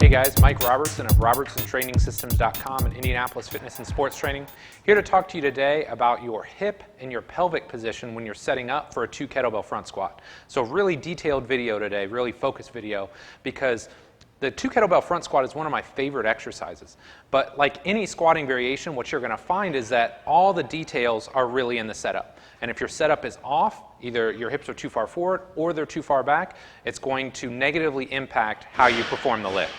Hey guys, Mike Robertson of RobertsonTrainingSystems.com and Indianapolis Fitness and Sports Training. Here to talk to you today about your hip and your pelvic position when you're setting up for a 2 kettlebell front squat. So really detailed video today, really focused video, because the 2 kettlebell front squat is one of my favorite exercises. But like any squatting variation, what you're going to find is that all the details are really in the setup. And if your setup is off, either your hips are too far forward or they're too far back, it's going to negatively impact how you perform the lift.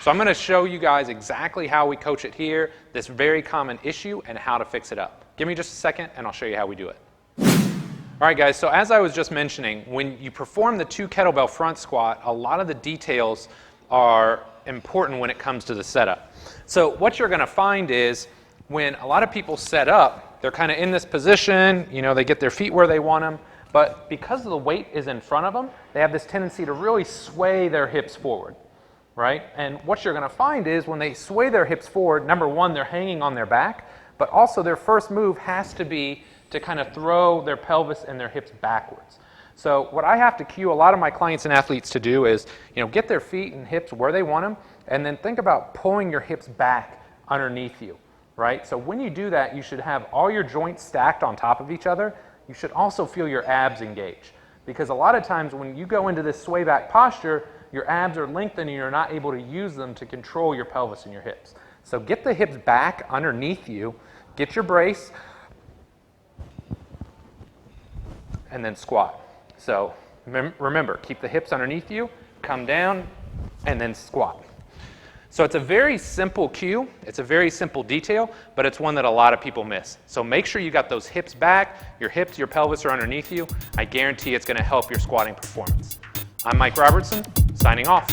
So I'm going to show you guys exactly how we coach it here, this very common issue, and how to fix it up. Give me just a second and I'll show you how we do it. All right guys, so as I was just mentioning, when you perform the 2 kettlebell front squat, a lot of the details are important when it comes to the setup. So what you're going to find is when a lot of people set up, they're kind of in this position, you know, they get their feet where they want them, but because the weight is in front of them, they have this tendency to really sway their hips forward, right? And what you're going to find is when they sway their hips forward, number one, they're hanging on their back, but also their first move has to be to kind of throw their pelvis and their hips backwards. So what I have to cue a lot of my clients and athletes to do is, you know, get their feet and hips where they want them, and then think about pulling your hips back underneath you, right? So when you do that, you should have all your joints stacked on top of each other. You should also feel your abs engage, because a lot of times when you go into this sway back posture, your abs are lengthened and you're not able to use them to control your pelvis and your hips. So get the hips back underneath you, get your brace, and then squat. So remember, keep the hips underneath you, come down, and then squat. So it's a very simple cue, it's a very simple detail, but it's one that a lot of people miss. So make sure you got those hips back, your hips, your pelvis are underneath you. I guarantee it's going to help your squatting performance. I'm Mike Robertson, signing off.